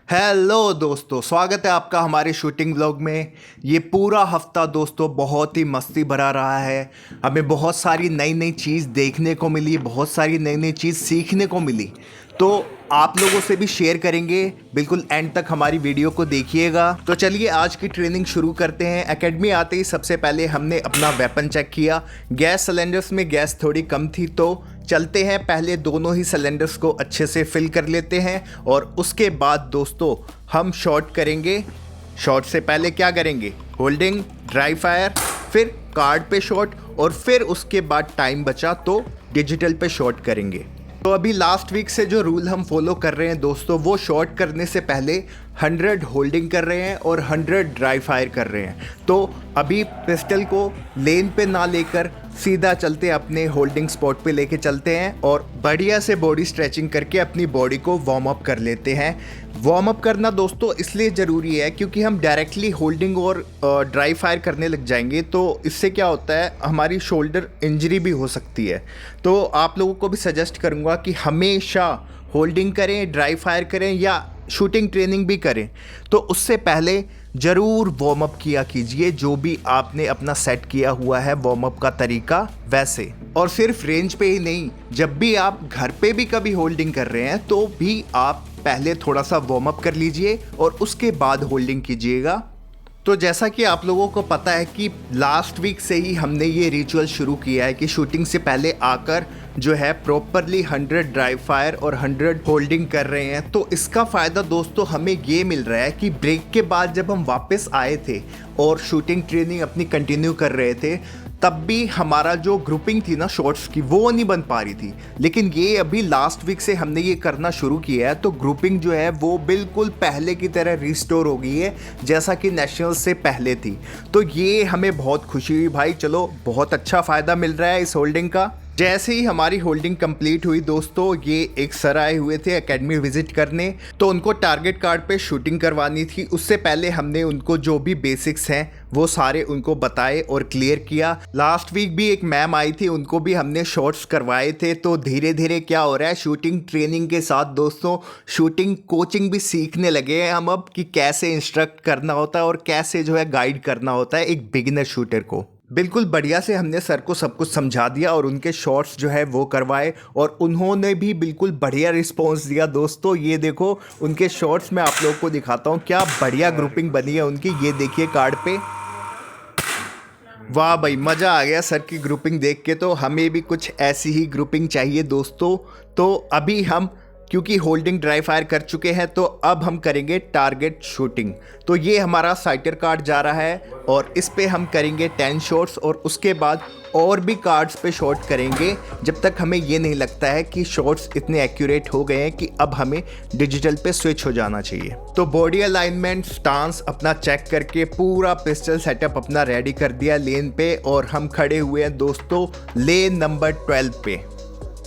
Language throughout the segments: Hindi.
हेलो दोस्तों, स्वागत है आपका हमारे शूटिंग व्लॉग में। ये पूरा हफ्ता दोस्तों बहुत ही मस्ती भरा रहा है। हमें बहुत सारी नई नई चीज़ देखने को मिली, बहुत सारी नई नई चीज़ सीखने को मिली। तो आप लोगों से भी शेयर करेंगे, बिल्कुल एंड तक हमारी वीडियो को देखिएगा। तो चलिए आज की ट्रेनिंग शुरू करते हैं। एकेडमी आते ही सबसे पहले हमने अपना वेपन चेक किया। गैस सिलेंडर्स में गैस थोड़ी कम थी, तो चलते हैं पहले दोनों ही सिलेंडर्स को अच्छे से फिल कर लेते हैं और उसके बाद दोस्तों हम शॉट करेंगे। शॉट से पहले क्या करेंगे? होल्डिंग, ड्राई फायर, फिर कार्ड पे शॉट और फिर उसके बाद टाइम बचा तो डिजिटल पे शॉट करेंगे। तो अभी लास्ट वीक से जो रूल हम फॉलो कर रहे हैं दोस्तों, वो शॉट करने से पहले 100 होल्डिंग कर रहे हैं और 100 ड्राई फायर कर रहे हैं। तो अभी पिस्टल को लेन पे ना लेकर सीधा चलते हैं, अपने होल्डिंग स्पॉट पे लेके चलते हैं और बढ़िया से बॉडी स्ट्रेचिंग करके अपनी बॉडी को वार्म अप कर लेते हैं। वार्म अप करना दोस्तों इसलिए ज़रूरी है क्योंकि हम डायरेक्टली होल्डिंग और ड्राई फायर करने लग जाएंगे तो इससे क्या होता है, हमारी शोल्डर इंजरी भी हो सकती है। तो आप लोगों को भी सजेस्ट करूँगा कि हमेशा होल्डिंग करें, ड्राई फायर करें या शूटिंग ट्रेनिंग भी करें तो उससे पहले ज़रूर वार्म अप किया कीजिए, जो भी आपने अपना सेट किया हुआ है वार्म अप का तरीका वैसे। और सिर्फ रेंज पे ही नहीं, जब भी आप घर पे भी कभी होल्डिंग कर रहे हैं तो भी आप पहले थोड़ा सा वार्म अप कर लीजिए और उसके बाद होल्डिंग कीजिएगा। तो जैसा कि आप लोगों को पता है कि लास्ट वीक से ही हमने ये रिचुअल शुरू किया है कि शूटिंग से पहले आकर जो है प्रॉपरली 100 ड्राई फायर और 100 होल्डिंग कर रहे हैं। तो इसका फ़ायदा दोस्तों हमें ये मिल रहा है कि ब्रेक के बाद जब हम वापस आए थे और शूटिंग ट्रेनिंग अपनी कंटिन्यू कर रहे थे, तब भी हमारा जो ग्रुपिंग थी ना शॉट्स की, वो नहीं बन पा रही थी। लेकिन ये अभी लास्ट वीक से हमने ये करना शुरू किया है तो ग्रुपिंग जो है वो बिल्कुल पहले की तरह रिस्टोर हो गई है, जैसा कि नेशनल से पहले थी। तो ये हमें बहुत खुशी हुई भाई, चलो बहुत अच्छा फ़ायदा मिल रहा है इस होल्डिंग का। जैसे ही हमारी होल्डिंग कंप्लीट हुई दोस्तों, ये एक सर आए हुए थे एकेडमी विजिट करने, तो उनको टारगेट कार्ड पे शूटिंग करवानी थी। उससे पहले हमने उनको जो भी बेसिक्स हैं वो सारे उनको बताए और क्लियर किया। लास्ट वीक भी एक मैम आई थी, उनको भी हमने शॉट्स करवाए थे। तो धीरे धीरे क्या हो रहा है, शूटिंग ट्रेनिंग के साथ दोस्तों शूटिंग कोचिंग भी सीखने लगे हैं हम अब कि कैसे इंस्ट्रक्ट करना होता है और कैसे जो है गाइड करना होता है एक बिगिनर शूटर को। बिल्कुल बढ़िया से हमने सर को सब कुछ समझा दिया और उनके शॉट्स जो है वो करवाए और उन्होंने भी बिल्कुल बढ़िया रिस्पॉन्स दिया दोस्तों। ये देखो उनके शॉट्स मैं आप लोगों को दिखाता हूँ, क्या बढ़िया ग्रुपिंग बनी है उनकी। ये देखिए कार्ड पे, वाह भाई मज़ा आ गया सर की ग्रुपिंग देख के। तो हमें भी कुछ ऐसी ही ग्रुपिंग चाहिए दोस्तों। तो अभी हम क्योंकि होल्डिंग ड्राई फायर कर चुके हैं तो अब हम करेंगे टारगेट शूटिंग। तो ये हमारा साइटर कार्ड जा रहा है और इस पे हम करेंगे 10 शॉट्स और उसके बाद और भी कार्ड्स पे शॉट करेंगे जब तक हमें ये नहीं लगता है कि शॉट्स इतने एक्यूरेट हो गए हैं कि अब हमें डिजिटल पे स्विच हो जाना चाहिए। तो बॉडी अलाइनमेंट, स्टांस अपना चेक करके पूरा पिस्टल सेटअप अपना रेडी कर दिया लेन पे और हम खड़े हुए हैं दोस्तों लेन नंबर 12 पे।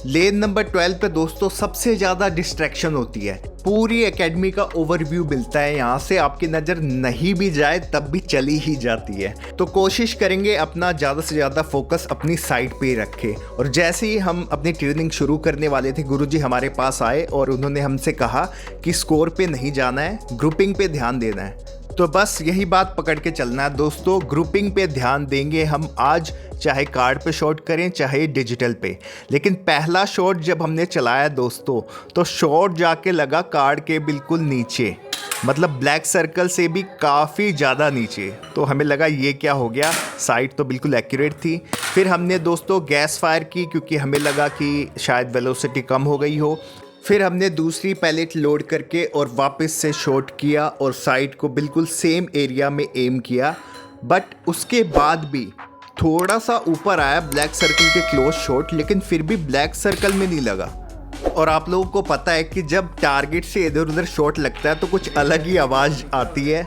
लेन नंबर 12 पे दोस्तों सबसे ज़्यादा डिस्ट्रैक्शन होती है। पूरी एकेडमी का ओवरव्यू मिलता है यहाँ से, आपकी नज़र नहीं भी जाए तब भी चली ही जाती है। तो कोशिश करेंगे अपना ज़्यादा से ज़्यादा फोकस अपनी साइड पे ही रखें। और जैसे ही हम अपनी ट्रेनिंग शुरू करने वाले थे, गुरुजी हमारे पास आए और उन्होंने हमसे कहा कि स्कोर पे नहीं जाना है, ग्रुपिंग पे ध्यान देना है। तो बस यही बात पकड़ के चलना है दोस्तों, ग्रुपिंग पे ध्यान देंगे हम आज, चाहे कार्ड पे शॉट करें चाहे डिजिटल पे। लेकिन पहला शॉट जब हमने चलाया दोस्तों तो शॉट जाके लगा कार्ड के बिल्कुल नीचे, मतलब ब्लैक सर्कल से भी काफ़ी ज़्यादा नीचे। तो हमें लगा ये क्या हो गया, साइट तो बिल्कुल एक्यूरेट थी। फिर हमने दोस्तों गैस फायर की क्योंकि हमें लगा कि शायद वेलोसिटी कम हो गई हो। फिर हमने दूसरी पैलेट लोड करके और वापस से शॉट किया और साइट को बिल्कुल सेम एरिया में एम किया। बट उसके बाद भी थोड़ा सा ऊपर आया ब्लैक सर्कल के क्लोज शॉट, लेकिन फिर भी ब्लैक सर्कल में नहीं लगा। और आप लोगों को पता है कि जब टारगेट से इधर उधर शॉट लगता है तो कुछ अलग ही आवाज़ आती है।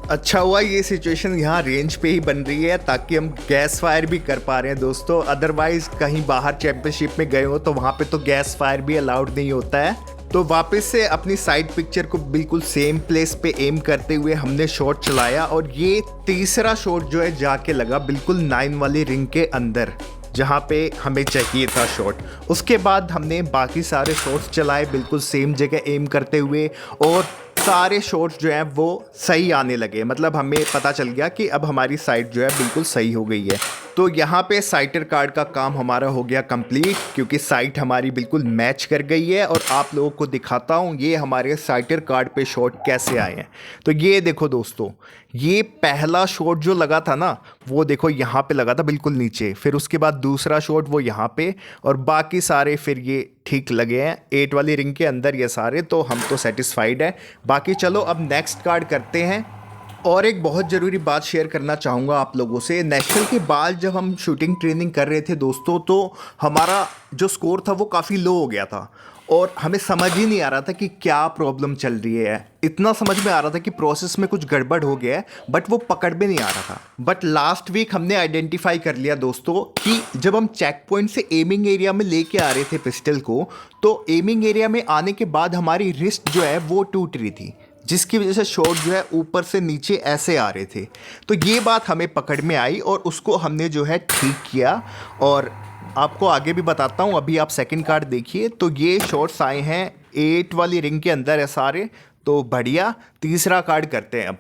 अच्छा हुआ ये सिचुएशन यहाँ रेंज पे ही बन रही है ताकि हम गैस फायर भी कर पा रहे हैं दोस्तों। अदरवाइज कहीं बाहर चैंपियनशिप में गए हो तो वहाँ पे तो गैस फायर भी अलाउड नहीं होता है। तो वापस से अपनी साइड पिक्चर को बिल्कुल सेम प्लेस पे एम करते हुए हमने शॉट चलाया और ये तीसरा शॉट जो है जाके लगा बिल्कुल 9 वाली रिंग के अंदर, जहाँ पे हमें चाहिए था शॉट। उसके बाद हमने बाकी सारे शॉट्स चलाए बिल्कुल सेम जगह एम करते हुए और सारे शॉट्स जो हैं वो सही आने लगे। मतलब हमें पता चल गया कि अब हमारी साइट जो है बिल्कुल सही हो गई है। तो यहाँ पे साइटर कार्ड का काम हमारा हो गया कंप्लीट, क्योंकि साइट हमारी बिल्कुल मैच कर गई है। और आप लोगों को दिखाता हूँ ये हमारे साइटर कार्ड पे शॉट कैसे आए हैं। तो ये देखो दोस्तों, ये पहला शॉट जो लगा था ना वो देखो यहाँ पे लगा था बिल्कुल नीचे, फिर उसके बाद दूसरा शॉट वो यहाँ पे, और बाकी सारे फिर ये ठीक लगे हैं 8 वाली रिंग के अंदर ये सारे। तो हम तो सेटिस्फाइड है। बाकी चलो अब नेक्स्ट कार्ड करते हैं। और एक बहुत ज़रूरी बात शेयर करना चाहूँगा आप लोगों से। नेशनल के बाद जब हम शूटिंग ट्रेनिंग कर रहे थे दोस्तों, तो हमारा जो स्कोर था वो काफ़ी लो हो गया था और हमें समझ ही नहीं आ रहा था कि क्या प्रॉब्लम चल रही है। इतना समझ में आ रहा था कि प्रोसेस में कुछ गड़बड़ हो गया है, बट वो पकड़ में नहीं आ रहा था। बट लास्ट वीक हमने आइडेंटिफाई कर लिया दोस्तों कि जब हम चेक पॉइंट से एमिंग एरिया में लेके आ रहे थे पिस्टल को, तो एमिंग एरिया में आने के बाद हमारी रिस्ट जो है वो टूट रही थी, जिसकी वजह से शॉट जो है ऊपर से नीचे ऐसे आ रहे थे। तो ये बात हमें पकड़ में आई और उसको हमने जो है ठीक किया। और आपको आगे भी बताता हूँ। अभी आप सेकंड कार्ड देखिए, तो ये शॉट्स आए हैं 8 वाली रिंग के अंदर है सारे। तो बढ़िया, तीसरा कार्ड करते हैं अब।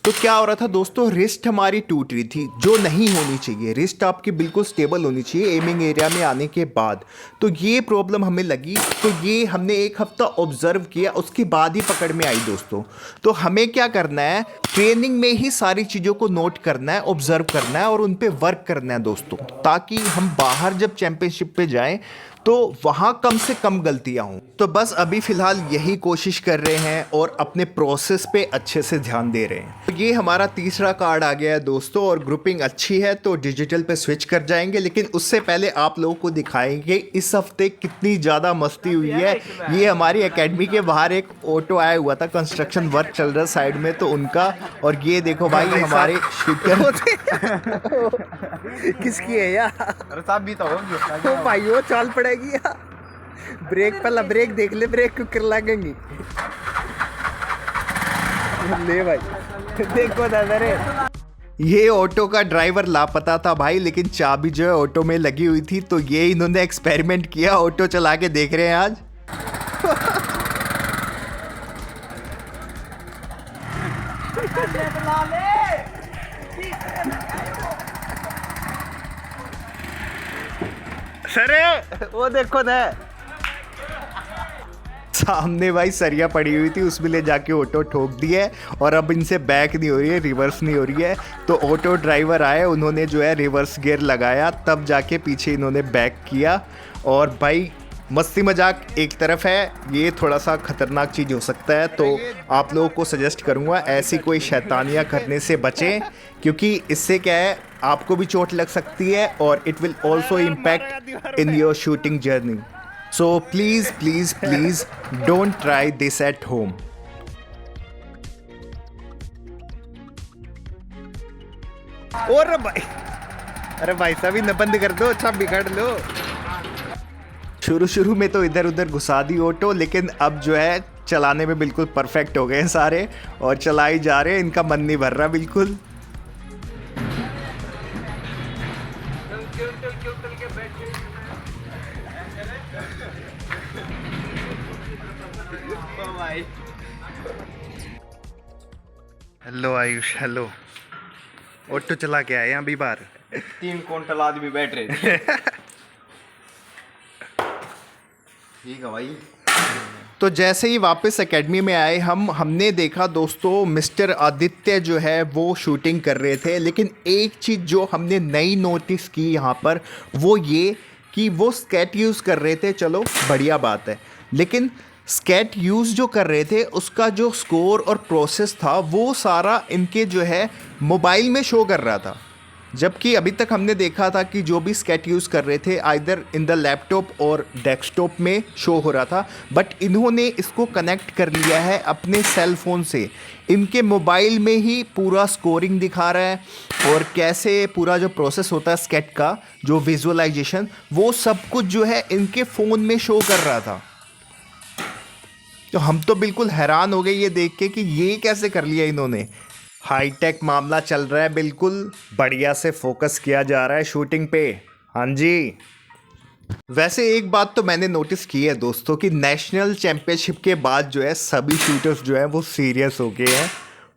तो क्या हो रहा था दोस्तों, रिस्ट हमारी टूट रही थी जो नहीं होनी चाहिए। रिस्ट आपकी बिल्कुल स्टेबल होनी चाहिए एमिंग एरिया में आने के बाद। तो ये प्रॉब्लम हमें लगी, तो ये हमने 1 हफ्ता ऑब्जर्व किया, उसके बाद ही पकड़ में आई दोस्तों। तो हमें क्या करना है, ट्रेनिंग में ही सारी चीज़ों को नोट करना है, ऑब्जर्व करना है और उन पर वर्क करना है दोस्तों, ताकि हम बाहर जब चैंपियनशिप पे जाएं तो वहाँ कम से कम गलतियाँ हों। तो बस अभी फ़िलहाल यही कोशिश कर रहे हैं और अपने प्रोसेस पे अच्छे से ध्यान दे रहे हैं। तो ये हमारा तीसरा कार्ड आ गया है दोस्तों और ग्रुपिंग अच्छी है, तो डिजिटल पे स्विच कर जाएंगे। लेकिन उससे पहले आप लोगों को दिखाएंगे इस हफ्ते कितनी ज़्यादा मस्ती हुई है। ये हमारी एकेडमी के बाहर एक ऑटो आया हुआ था, कंस्ट्रक्शन वर्क चल रहा साइड में, तो उनका। और ये देखो भाई हमारे शूटर किसकी है यार? अरे साहब भी तो तो भाई वो चाल पड़ेगी यार। ब्रेक पहला ब्रेक देख ले, ब्रेक को कर लगेंगी। ले भाई देखो दादा रे, ये ऑटो का ड्राइवर लापता था भाई, लेकिन चाबी जो है ऑटो में लगी हुई थी। तो ये इन्होंने एक्सपेरिमेंट किया, ऑटो चला के देख रहे हैं आज। सरे वो देखो ना, सामने भाई सरिया पड़ी हुई थी, उसमें ले जाके ऑटो ठोक दिया है। और अब इनसे बैक नहीं हो रही है, रिवर्स नहीं हो रही है। तो ऑटो ड्राइवर आए, उन्होंने जो है रिवर्स गियर लगाया, तब जाके पीछे इन्होंने बैक किया। और भाई मस्ती मजाक एक तरफ है, ये थोड़ा सा खतरनाक चीज़ हो सकता है। तो आप लोगों को सजेस्ट करूँगा ऐसी कोई शैतानियाँ करने से बचें, क्योंकि इससे क्या है आपको भी चोट लग सकती है और it will also impact in your shooting journey. So please don't try this at home. और भाई अरे भाई साहब न बंद कर दो, अच्छा बिगाड़ लो। शुरू में तो इधर उधर घुसा दी ऑटो, लेकिन अब जो है चलाने में बिल्कुल परफेक्ट हो गए हैं सारे और चलाई जा रहे हैं। इनका मन नहीं भर रहा बिल्कुल। Hello Ayush, hello. ऑटो चला के आए अभी बाहर। 3 क्विंटल आदमी बैठ रहे थे। ठीक है भाई। तो जैसे ही वापस एकेडमी में आए हमने देखा दोस्तों मिस्टर आदित्य जो है वो शूटिंग कर रहे थे। लेकिन एक चीज़ जो हमने नई नोटिस की यहाँ पर वो ये कि वो स्केट यूज़ कर रहे थे। चलो बढ़िया बात है, लेकिन स्केट यूज़ जो कर रहे थे उसका जो स्कोर और प्रोसेस था वो सारा इनके जो है मोबाइल में शो कर रहा था। जबकि अभी तक हमने देखा था कि जो भी स्केट यूज़ कर रहे थे आइदर इन द लैपटॉप और डेस्कटॉप में शो हो रहा था, बट इन्होंने इसको कनेक्ट कर लिया है अपने सेल फ़ोन से। इनके मोबाइल में ही पूरा स्कोरिंग दिखा रहा है और कैसे पूरा जो प्रोसेस होता है स्केट का जो विजुअलाइजेशन, वो सब कुछ जो है इनके फ़ोन में शो कर रहा था। तो हम तो बिल्कुल हैरान हो गए ये देख के कि ये कैसे कर लिया इन्होंने। हाईटेक मामला चल रहा है, बिल्कुल बढ़िया से फोकस किया जा रहा है शूटिंग पे। हाँ जी। वैसे एक बात तो मैंने नोटिस की है दोस्तों कि नेशनल चैंपियनशिप के बाद जो है सभी शूटर्स जो है वो सीरियस हो गए हैं,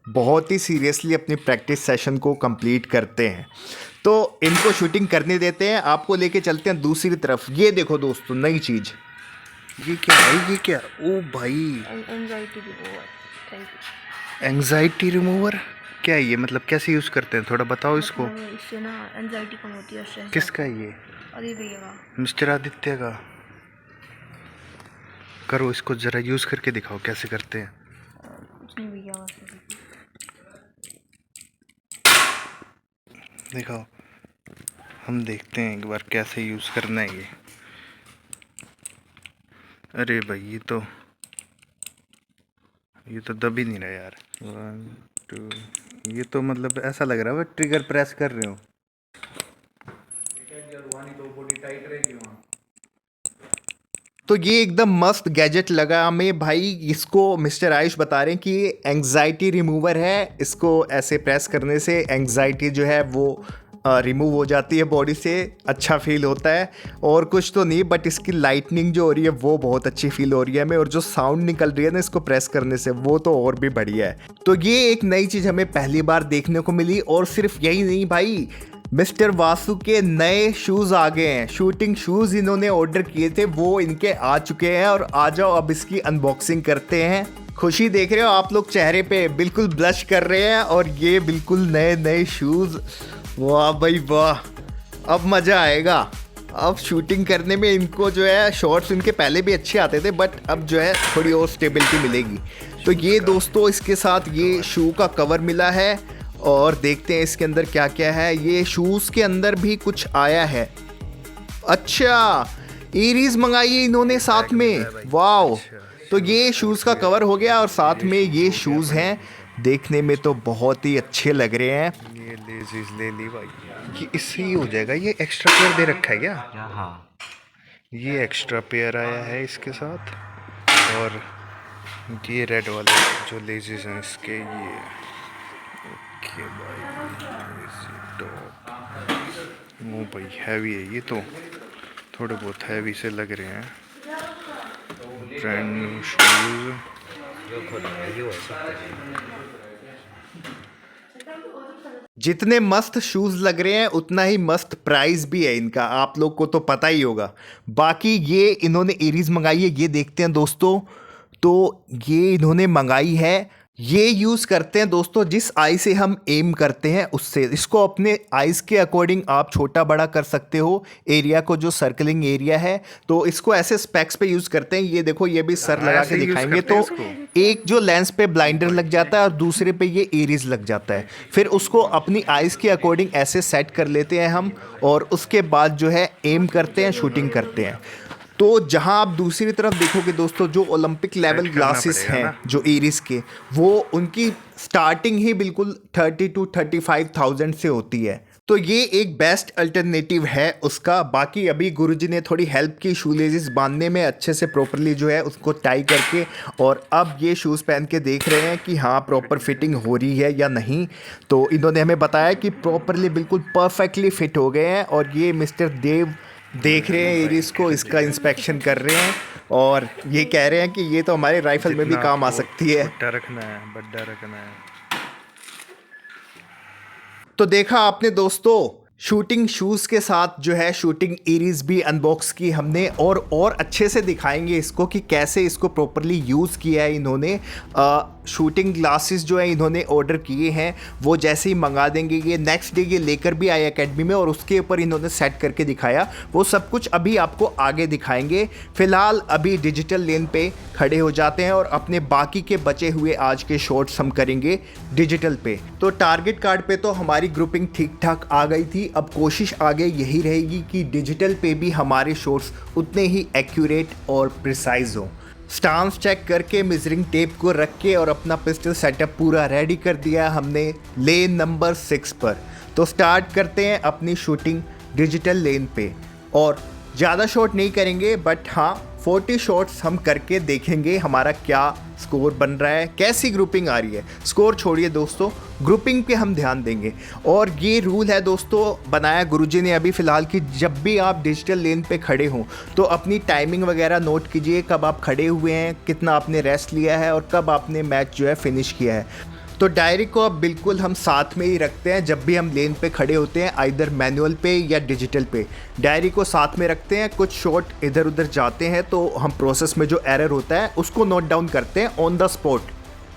बहुत ही सीरियसली अपनी प्रैक्टिस सेशन को कंप्लीट करते हैं। तो इनको शूटिंग करने देते हैं, आपको लेके चलते हैं दूसरी तरफ। ये देखो दोस्तों नई चीज़। ये क्या है, ये क्या? ओ भाई, anxiety remover. Thank you. Anxiety remover क्या है ये? मतलब कैसे यूज़ करते हैं, थोड़ा बताओ इसको। इससे ना एंजाइटी कम होती है, स्ट्रेस। किसका है ये? अरे भैया का। मिस्टर आदित्य का। करो इसको ज़रा यूज़ करके दिखाओ कैसे करते हैं। कुछ नहीं भैया, बस दिखाओ, हम देखते हैं एक बार कैसे यूज़ करना है ये। अरे भाई ये तो दब ही नहीं रहा यार। 1 2, ये तो मतलब ऐसा लग रहा है ट्रिगर प्रेस कर रहे हो। तो ये एकदम मस्त गैजेट लगा हमें भाई। इसको मिस्टर आयुष बता रहे हैं कि ये एंग्जाइटी रिमूवर है, इसको ऐसे प्रेस करने से एंग्जाइटी जो है वो रिमूव हो जाती है बॉडी से, अच्छा फील होता है। और कुछ तो नहीं, बट इसकी लाइटनिंग जो हो रही है वो बहुत अच्छी फील हो रही है हमें, और जो साउंड निकल रही है ना इसको प्रेस करने से वो तो और भी बढ़िया है। तो ये एक नई चीज़ हमें पहली बार देखने को मिली। और सिर्फ यही नहीं भाई, मिस्टर वासु के नए शूज़ आ गए हैं। शूटिंग शूज़ इन्होंने ऑर्डर किए थे वो इनके आ चुके हैं, और आ जाओ अब इसकी अनबॉक्सिंग करते हैं। खुशी देख रहे हो आप लोग चेहरे पे, बिल्कुल ब्लश कर रहे हैं। और ये बिल्कुल नए नए शूज़, वाह भाई वाह, अब मज़ा आएगा। अब शूटिंग करने में इनको जो है, शॉट्स इनके पहले भी अच्छे आते थे बट अब जो है थोड़ी और स्टेबिलिटी मिलेगी। तो ये दोस्तों इसके साथ ये शू का कवर मिला है, और देखते हैं इसके अंदर क्या क्या है। ये शूज़ के अंदर भी कुछ आया है। अच्छा, ईरीज मंगाई है इन्होंने साथ में, वाओ। तो ये शूज़ का कवर हो गया और साथ में ये शूज़ हैं, देखने में तो बहुत ही अच्छे लग रहे हैं। ये लेजीज ले ली भाई, ये इससे ही हो जाएगा। ये एक्स्ट्रा पेयर दे रखा है क्या? हाँ, ये एक्स्ट्रा पेयर आया है इसके साथ, और ये रेड वाले जो लेजीज हैं इसके, ये ओके भाई। टॉप, वो भाई हैवी है, ये तो थोड़े बहुत हैवी से लग रहे हैं। Brand new shoes. जितने मस्त शूज़ लग रहे हैं उतना ही मस्त प्राइस भी है इनका, आप लोग को तो पता ही होगा। बाकी ये इन्होंने एरीज मंगाई है, ये देखते हैं दोस्तों। तो ये इन्होंने मंगाई है, ये यूज़ करते हैं दोस्तों जिस आई से हम एम करते हैं उससे। इसको अपने आइज़ के अकॉर्डिंग आप छोटा बड़ा कर सकते हो, एरिया को, जो सर्कलिंग एरिया है। तो इसको ऐसे स्पेक्स पे यूज़ करते हैं। ये देखो, ये भी सर लगा के दिखाएंगे तो एक जो लेंस पे ब्लाइंडर लग जाता है और दूसरे पे ये एरीज लग जाता है। फिर उसको अपनी आइज़ के अकॉर्डिंग ऐसे सेट कर लेते हैं हम, और उसके बाद जो है एम करते हैं, शूटिंग करते हैं। तो जहां आप दूसरी तरफ देखोगे दोस्तों, जो ओलंपिक लेवल ग्लासेस हैं जो एरीज के, वो उनकी स्टार्टिंग ही बिल्कुल 30 to 35,000 से होती है। तो ये एक बेस्ट अल्टरनेटिव है उसका। बाकी अभी गुरुजी ने थोड़ी हेल्प की शू लेजेस बांधने में, अच्छे से प्रॉपरली जो है उसको टाई करके, और अब ये शूज़ पहन के देख रहे हैं कि हाँ प्रॉपर फिटिंग हो रही है या नहीं। तो इन्होंने हमें बताया कि प्रॉपरली बिल्कुल परफेक्टली फिट हो गए हैं। और ये मिस्टर देव देख रहे हैं एरीज को, इसका इंस्पेक्शन कर रहे हैं, और ये कह रहे हैं कि ये तो हमारे राइफल में भी काम आ सकती है। बड्डा रखना है, बड्डा रखना है। तो देखा आपने दोस्तों, शूटिंग शूज़ के साथ जो है शूटिंग एरीज भी अनबॉक्स की हमने, और अच्छे से दिखाएंगे इसको कि कैसे इसको प्रॉपरली यूज़ किया है इन्होंने। शूटिंग ग्लासेस जो है इन्होंने ऑर्डर किए हैं, वो जैसे ही मंगा देंगे, ये नेक्स्ट डे ये लेकर भी आए एकेडमी में, और उसके ऊपर इन्होंने सेट करके दिखाया। वो सब कुछ अभी आपको आगे दिखाएंगे। फिलहाल अभी डिजिटल लेन पे खड़े हो जाते हैं और अपने बाकी के बचे हुए आज के शॉट्स हम करेंगे डिजिटल पे। तो टारगेट कार्ड पे तो हमारी ग्रुपिंग ठीक ठाक आ गई थी, अब कोशिश आगे यही रहेगी कि डिजिटल पे भी हमारे शॉट्स उतने ही एक्यूरेट और प्रिसाइज हों। स्टांस चेक करके मेजरिंग टेप को रख के और अपना पिस्टल सेटअप पूरा रेडी कर दिया हमने लेन नंबर 6 पर। तो स्टार्ट करते हैं अपनी शूटिंग डिजिटल लेन पे, और ज़्यादा शॉट नहीं करेंगे, बट हाँ 40 शॉट्स हम करके देखेंगे हमारा क्या स्कोर बन रहा है, कैसी ग्रुपिंग आ रही है। स्कोर छोड़िए दोस्तों, ग्रुपिंग पे हम ध्यान देंगे। और ये रूल है दोस्तों, बनाया गुरुजी ने अभी फ़िलहाल कि जब भी आप डिजिटल लेन पे खड़े हों तो अपनी टाइमिंग वगैरह नोट कीजिए, कब आप खड़े हुए हैं, कितना आपने रेस्ट लिया है और कब आपने मैच जो है फिनिश किया है। तो डायरी को अब बिल्कुल हम साथ में ही रखते हैं जब भी हम लेन पे खड़े होते हैं, आइदर मैनुअल पे या डिजिटल पे। डायरी को साथ में रखते हैं, कुछ शॉट इधर उधर जाते हैं तो हम प्रोसेस में जो एरर होता है उसको नोट डाउन करते हैं ऑन द स्पॉट,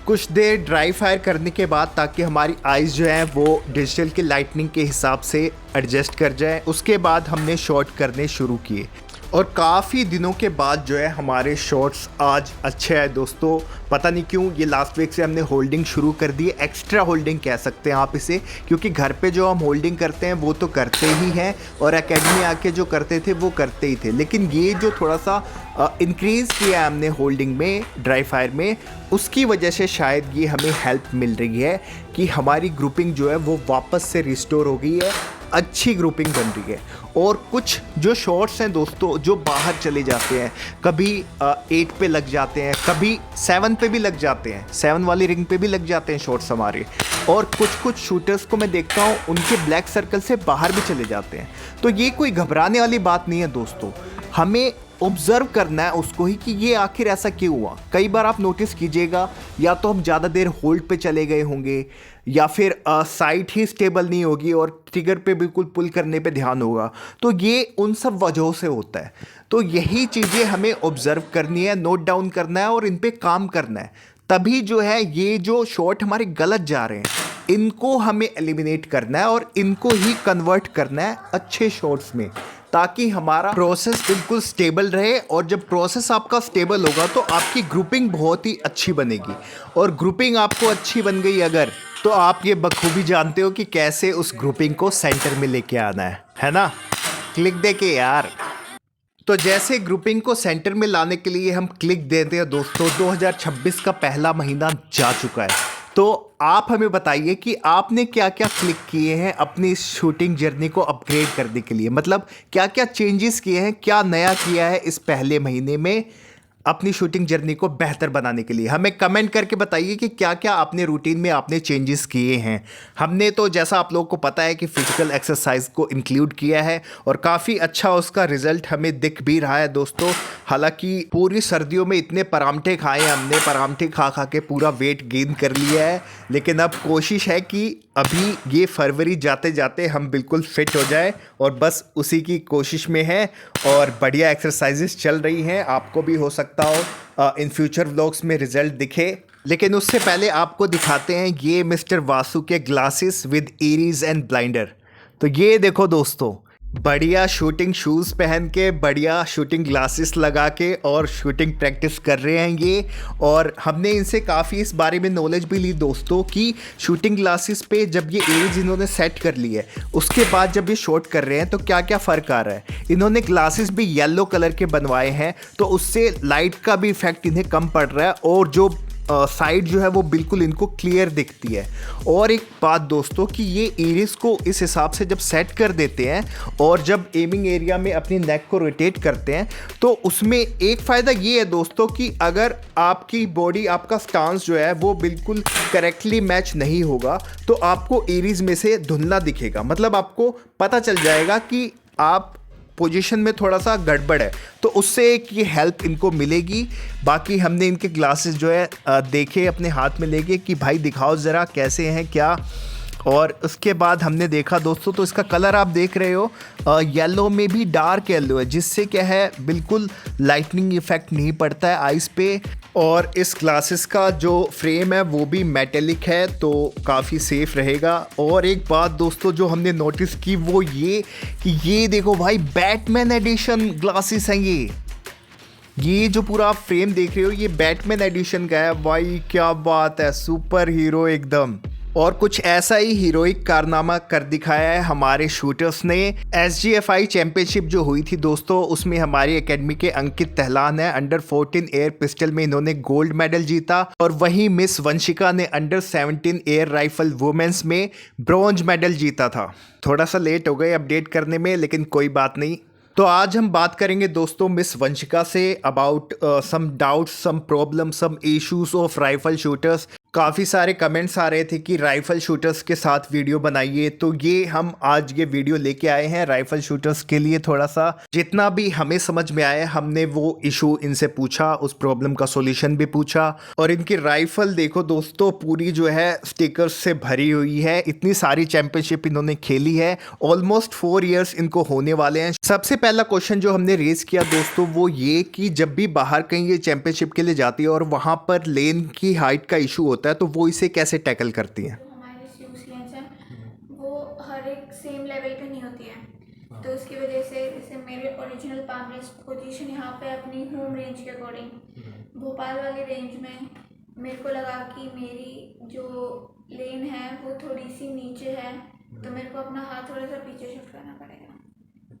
कुछ देर ड्राई फायर करने के बाद, ताकि हमारी आइज़ जो है वो डिजिटल की लाइटनिंग के हिसाब से एडजस्ट कर जाए। उसके बाद हमने शॉट करने शुरू किए और काफ़ी दिनों के बाद जो है हमारे शॉट्स आज अच्छे हैं दोस्तों। पता नहीं क्यों ये लास्ट वीक से हमने होल्डिंग शुरू कर दी है, एक्स्ट्रा होल्डिंग कह सकते हैं आप इसे, क्योंकि घर पे जो हम होल्डिंग करते हैं वो तो करते ही हैं और एकेडमी आके जो करते थे वो करते ही थे, लेकिन ये जो थोड़ा सा इंक्रीज़ किया है हमने होल्डिंग में, ड्राई फायर में, उसकी वजह से शायद ये हमें हेल्प मिल रही है कि हमारी ग्रुपिंग जो है वो वापस से रिस्टोर हो गई है, अच्छी ग्रुपिंग बन रही है। और कुछ जो शॉट्स हैं दोस्तों जो बाहर चले जाते हैं, कभी 8 पे लग जाते हैं, कभी 7 पे भी लग जाते हैं, 7 वाली रिंग पे भी लग जाते हैं शॉट्स हमारे। और कुछ शूटर्स को मैं देखता हूँ उनके ब्लैक सर्कल से बाहर भी चले जाते हैं। तो ये कोई घबराने वाली बात नहीं है दोस्तों, हमें ऑब्ज़र्व करना है उसको ही कि ये आखिर ऐसा क्यों हुआ। कई बार आप नोटिस कीजिएगा, या तो हम ज़्यादा देर होल्ड पे चले गए होंगे, या फिर साइट ही स्टेबल नहीं होगी और ट्रिगर पे बिल्कुल पुल करने पे ध्यान होगा, तो ये उन सब वजहों से होता है। तो यही चीज़ें हमें ऑब्ज़र्व करनी है, नोट डाउन करना है और इन पे काम करना है, तभी जो है ये जो शॉट हमारे गलत जा रहे हैं इनको हमें एलिमिनेट करना है और इनको ही कन्वर्ट करना है अच्छे शॉट्स में, ताकि हमारा प्रोसेस बिल्कुल स्टेबल रहे। और जब प्रोसेस आपका स्टेबल होगा तो आपकी ग्रुपिंग बहुत ही अच्छी बनेगी। और ग्रुपिंग आपको अच्छी बन गई अगर, तो आप ये बखूबी जानते हो कि कैसे उस ग्रुपिंग को सेंटर में लेके आना है ना? क्लिक दे के यार। तो जैसे ग्रुपिंग को सेंटर में लाने के लिए हम क्लिक देते हैं दोस्तों, 2026 का पहला महीना जा चुका है। तो आप हमें बताइए कि आपने क्या क्या क्लिक किए हैं अपनी इस शूटिंग जर्नी को अपग्रेड करने के लिए, मतलब क्या क्या चेंजेस किए हैं, क्या नया किया है इस पहले महीने में अपनी शूटिंग जर्नी को बेहतर बनाने के लिए। हमें कमेंट करके बताइए कि क्या क्या आपने रूटीन में आपने चेंजेस किए हैं। हमने तो जैसा आप लोगों को पता है कि फिजिकल एक्सरसाइज को इंक्लूड किया है और काफ़ी अच्छा उसका रिजल्ट हमें दिख भी रहा है दोस्तों। हालांकि पूरी सर्दियों में इतने परांठे खाए हमने, परांठे खा खा के पूरा वेट गेन कर लिया है, लेकिन अब कोशिश है कि अभी ये फरवरी जाते जाते हम बिल्कुल फिट हो जाए और बस उसी की कोशिश में है। और बढ़िया एक्सरसाइजेस चल रही हैं, आपको भी हो सकता हो इन फ्यूचर व्लॉग्स में रिजल्ट दिखे। लेकिन उससे पहले आपको दिखाते हैं ये मिस्टर वासु के glasses with earrings and blinder. तो ये देखो दोस्तों, बढ़िया शूटिंग शूज़ पहन के, बढ़िया शूटिंग ग्लासेस लगा के और शूटिंग प्रैक्टिस कर रहे हैं ये। और हमने इनसे काफ़ी इस बारे में नॉलेज भी ली दोस्तों कि शूटिंग ग्लासेस पे जब ये इयरिंग्स इन्होंने सेट कर ली है, उसके बाद जब ये शॉट कर रहे हैं तो क्या क्या फ़र्क आ रहा है। इन्होंने ग्लासेस भी येलो कलर के बनवाए हैं, तो उससे लाइट का भी इफेक्ट इन्हें कम पड़ रहा है और जो साइड जो है वो बिल्कुल इनको क्लियर दिखती है। और एक बात दोस्तों कि ये इयरिंग्स को इस हिसाब से जब सेट कर देते हैं और जब एमिंग एरिया में अपनी नेक को रोटेट करते हैं, तो उसमें एक फ़ायदा ये है दोस्तों कि अगर आपकी बॉडी, आपका स्टांस जो है वो बिल्कुल करेक्टली मैच नहीं होगा तो आपको इयरिंग्स में से धुंधला दिखेगा, मतलब आपको पता चल जाएगा कि आप पोजीशन में थोड़ा सा गड़बड़ है, तो उससे एक ये हेल्प इनको मिलेगी। बाकी हमने इनके ग्लासेस जो है देखे अपने हाथ में लेके कि भाई दिखाओ ज़रा कैसे हैं क्या। और उसके बाद हमने देखा दोस्तों, तो इसका कलर आप देख रहे हो येलो में भी डार्क येलो है, जिससे क्या है बिल्कुल लाइटनिंग इफेक्ट नहीं पड़ता है आइज़ पे। और इस ग्लासेस का जो फ्रेम है वो भी मेटेलिक है, तो काफ़ी सेफ रहेगा। और एक बात दोस्तों जो हमने नोटिस की वो ये कि ये देखो भाई, बैटमैन एडिशन ग्लासेस हैं ये जो पूरा आप फ्रेम देख रहे हो ये बैटमैन एडिशन का है भाई, क्या बात है, सुपर हीरो एकदम। और कुछ ऐसा ही हीरोइक कारनामा कर दिखाया है हमारे शूटर्स ने। SGFI चैंपियनशिप जो हुई थी दोस्तों, उसमें हमारी एकेडमी के अंकित तहलान है, अंडर 14 एयर पिस्टल में इन्होंने गोल्ड मेडल जीता। और वहीं मिस वंशिका ने अंडर 17 एयर राइफल वुमेन्स में ब्रॉन्ज मेडल जीता था। थोड़ा सा लेट हो गए अपडेट करने में, लेकिन कोई बात नहीं, तो आज हम बात करेंगे दोस्तों मिस वंशिका से about some doubts, some problem, some issues of rifle shooters. काफ़ी सारे कमेंट्स आ रहे थे कि राइफल शूटर्स के साथ वीडियो बनाइए, तो ये हम आज ये वीडियो लेके आए हैं राइफल शूटर्स के लिए। थोड़ा सा जितना भी हमें समझ में आया हमने वो इशू इनसे पूछा, उस प्रॉब्लम का सॉल्यूशन भी पूछा। और इनकी राइफल देखो दोस्तों, पूरी जो है स्टिकर्स से भरी हुई है। इतनी सारी चैंपियनशिप इन्होंने खेली है, ऑलमोस्ट 4 इयर्स इनको होने वाले हैं। सबसे पहला क्वेश्चन जो हमने रेज किया दोस्तों वो ये कि जब भी बाहर कहीं ये चैंपियनशिप के लिए जाती है और वहाँ पर लेन की हाइट का इशू होता है तो वो इसे कैसे टैकल करती हैं? जो हमारी स्यूस लेंस है वो हर एक सेम लेवल पे नहीं होती है, तो उसकी वजह से जैसे मेरे ओरिजिनल पाम रेस्ट पोजीशन यहाँ पे अपनी होम रेंज के अकॉर्डिंग भोपाल वाली रेंज में मेरे को लगा कि मेरी जो लेन है वो थोड़ी सी नीचे है, तो मेरे को अपना हाथ थोड़ा सा पीछे शिफ्ट करना पड़ेगा,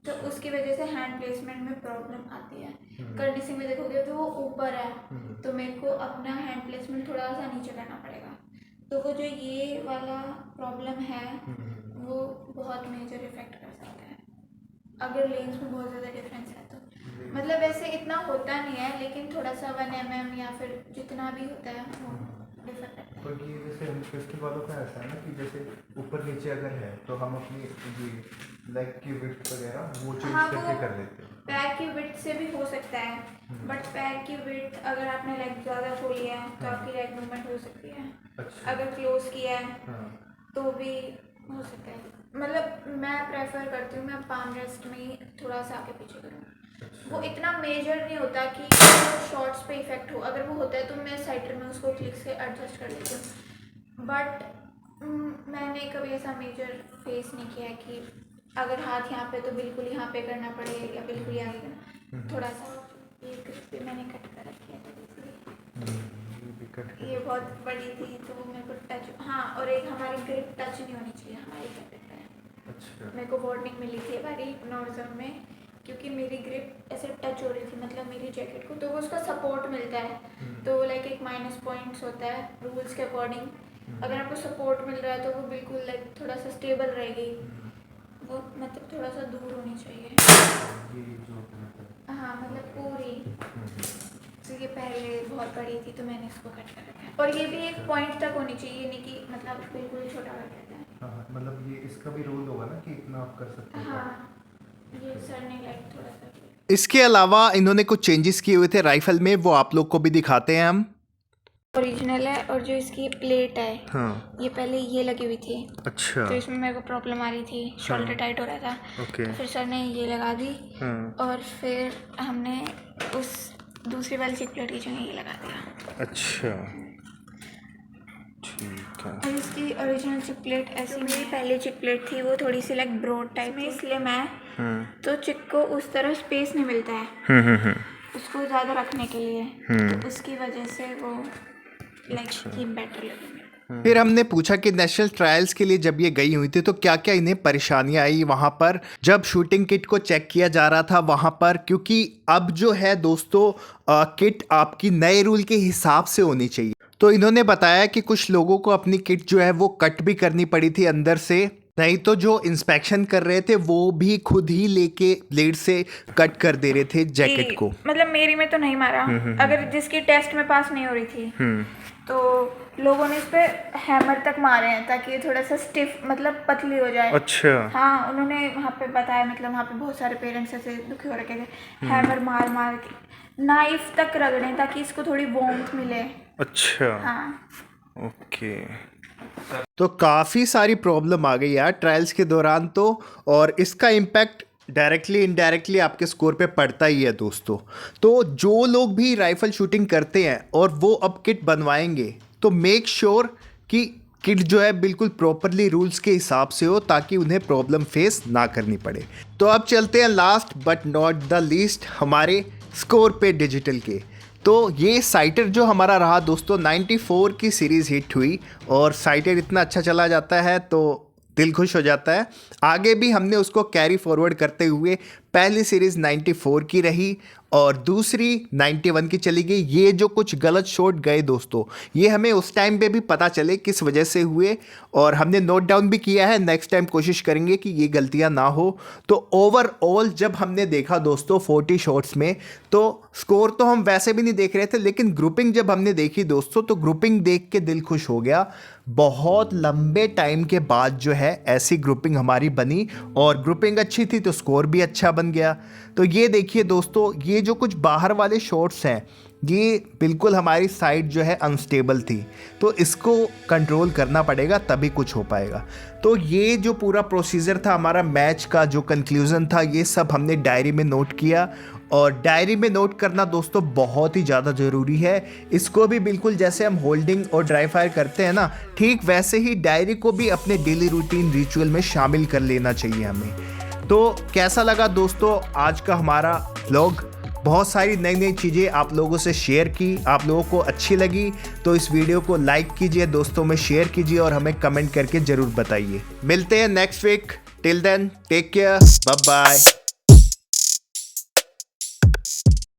तो उसकी वजह से हैंड प्लेसमेंट में प्रॉब्लम आती है। कर्निसी में देखोगे तो वो ऊपर है, तो मेरे को अपना हैंड प्लेसमेंट थोड़ा सा नीचे करना पड़ेगा। तो वो जो ये वाला प्रॉब्लम है वो बहुत मेजर इफेक्ट कर सकता है अगर लेंस में बहुत ज़्यादा डिफरेंस है तो। मतलब वैसे इतना होता नहीं है, लेकिन थोड़ा सा 1 mm या फिर जितना भी होता है वो डिफर करता है। तो ये जैसे हम 50 वालों का ऐसा है ना कि जैसे ऊपर नीचे अगर है तो हम अपनी ये लेग की विड्थ वगैरह वो चेंज हाँ, करके वो कर लेते हैं। पैर की विड्थ से भी हो सकता है, बट पैर की विड्थ अगर आपने लेग ज़्यादा खोली है तो आपकी लेग मूवमेंट हो सकती है। अच्छा। अगर क्लोज किया है हाँ। तो भी हो सकता है। मतलब मैं प्रेफर करती हूँ मैं पाम रेस्ट में ही थोड़ा सा आगे पीछे करूँ। वो इतना मेजर नहीं होता कि शॉर्ट्स पे इफेक्ट हो, अगर वो होता है तो मैं साइडर में उसको क्लिक से एडजस्ट कर लेती हूँ, बट मैंने कभी ऐसा मेजर फेस नहीं किया है कि अगर हाथ यहाँ पे तो बिल्कुल यहाँ पे करना पड़े या बिल्कुल आगे करना। थोड़ा सा ये ग्रिप भी मैंने कट कर रखी है इसलिए ये बहुत बड़ी थी तो वो मेरे को टच, हाँ, और एक हमारी ग्रिप टच नहीं होनी चाहिए हमारी जैकेट में। अच्छा। मेरे को वार्निंग मिली थी हमारी नॉर्जन में, क्योंकि मेरी ग्रिप ऐसे टच हो रही थी मतलब मेरी जैकेट को, तो वो उसका सपोर्ट मिलता है, तो लाइक एक माइनस पॉइंट्स होता है रूल्स के अकॉर्डिंग। अगर आपको सपोर्ट मिल रहा है तो वो बिल्कुल लाइक थोड़ा सा स्टेबल रहेगी, वो मतलब थोड़ा सा दूर होनी चाहिए। हाँ, मतलब पूरी, तो ये पहले बहुत बड़ी थी तो मैंने इसको कट कर रखा है, और ये भी एक पॉइंट तक होनी चाहिए, ये नहीं कि मतलब बिल्कुल ही छोटा कर देता है। हाँ, मतलब ये इसका भी रूल होगा ना कि इतना आप कर सकते हैं। हाँ, ये सर ने लाइक थोड़ा सा। इसके अलावा इन्होंने कुछ चेंजेस किए हुए थे राइफल में, वो आप लोग को भी दिखाते हैं हम। ओरिजिनल है, और जो इसकी प्लेट है हाँ। ये पहले ये लगी हुई थी, अच्छा। तो इसमें मेरे को प्रॉब्लम आ रही थी, शोल्डर टाइट हो रहा था, ओके। तो फिर सर ने ये लगा दी, हाँ। और फिर हमने उस दूसरी वाली चिक प्लेट की जगह ये लगा दिया। अच्छा, ठीक है। और इसकी ओरिजिनल चिक प्लेट ऐसी, मेरी पहली चिक प्लेट थी वो थोड़ी सी लाइक ब्रॉड टाइप में, इसलिए मैं तो चिक को उस तरह स्पेस नहीं मिलता है उसको ज़्यादा रखने के लिए, तो उसकी वजह से वो लाइक ये बेटर लगी मेरे को। फिर हमने पूछा कि नेशनल ट्रायल्स के लिए जब ये गई हुई थी तो क्या क्या इन्हें परेशानियां आई वहाँ पर जब शूटिंग किट को चेक किया जा रहा था वहाँ पर, क्योंकि अब जो है दोस्तों किट आपकी नए रूल के हिसाब से होनी चाहिए। तो इन्होंने बताया कि कुछ लोगों को अपनी किट जो है वो कट भी करनी पड़ी थी अंदर से, नहीं तो जो इंस्पेक्शन कर रहे थे वो भी खुद ही लेके ब्लेड से कट कर दे रहे थे जैकेट को। मतलब मेरी में तो नहीं मारा, अगर जिसकी टेस्ट में पास नहीं हो रही थी तो लोगों ने इस पे हैमर तक मारे हैं ताकि ये थोड़ा सा स्टिफ मतलब पतली हो जाए। अच्छा। हाँ, उन्होंने वहाँ पे बताया, मतलब वहाँ पे बहुत सारे पेरेंट्स ऐसे दुखी हो रखे थे, हैमर मार मार के नाइफ तक रगड़े ताकि इसको थोड़ी वार्मथ मिले। अच्छा। हाँ, ओके। तो काफ़ी सारी प्रॉब्लम आ गई यार ट्रायल्स के दौरान तो, और इसका इम्पैक्ट डायरेक्टली इनडायरेक्टली आपके स्कोर पे पड़ता ही है दोस्तों। तो जो लोग भी राइफल शूटिंग करते हैं और वो अब किट बनवाएंगे तो मेक श्योर कि किट जो है बिल्कुल प्रॉपरली रूल्स के हिसाब से हो ताकि उन्हें प्रॉब्लम फेस ना करनी पड़े। तो अब चलते हैं last but not the least हमारे स्कोर पे डिजिटल के। तो ये साइटर जो हमारा रहा दोस्तों 94 की सीरीज़ हिट हुई, और साइटर इतना अच्छा चला जाता है तो दिल खुश हो जाता है। आगे भी हमने उसको कैरी फॉरवर्ड करते हुए पहली सीरीज़ 94 की रही और दूसरी 91 की चली गई। ये जो कुछ गलत शॉट गए दोस्तों, ये हमें उस टाइम पे भी पता चले किस वजह से हुए और हमने नोट डाउन भी किया है। नेक्स्ट टाइम कोशिश करेंगे कि ये गलतियां ना हो। तो ओवरऑल जब हमने देखा दोस्तों 40 शॉट्स में, तो स्कोर तो हम वैसे भी नहीं देख रहे थे, लेकिन ग्रुपिंग जब हमने देखी दोस्तों तो ग्रुपिंग देख के दिल खुश हो गया। बहुत लंबे टाइम के बाद जो है ऐसी ग्रुपिंग हमारी बनी और ग्रुपिंग अच्छी थी तो स्कोर भी अच्छा बन गया। तो ये देखिए दोस्तों, ये जो कुछ बाहर वाले शॉट्स हैं ये बिल्कुल हमारी साइड जो है अनस्टेबल थी, तो इसको कंट्रोल करना पड़ेगा तभी कुछ हो पाएगा। तो ये जो पूरा प्रोसीजर था हमारा मैच का, जो कंक्लूज़न था, ये सब हमने डायरी में नोट किया। और डायरी में नोट करना दोस्तों बहुत ही ज़्यादा ज़रूरी है। इसको भी बिल्कुल जैसे हम होल्डिंग और ड्राई फायर करते हैं ना, ठीक वैसे ही डायरी को भी अपने डेली रूटीन रिचुअल में शामिल कर लेना चाहिए हमें। तो कैसा लगा दोस्तों आज का हमारा व्लॉग? बहुत सारी नई नई चीज़ें आप लोगों से शेयर की, आप लोगों को अच्छी लगी तो इस वीडियो को लाइक कीजिए, दोस्तों में शेयर कीजिए और हमें कमेंट करके ज़रूर बताइए। मिलते हैं next week. Till then take care, bye bye.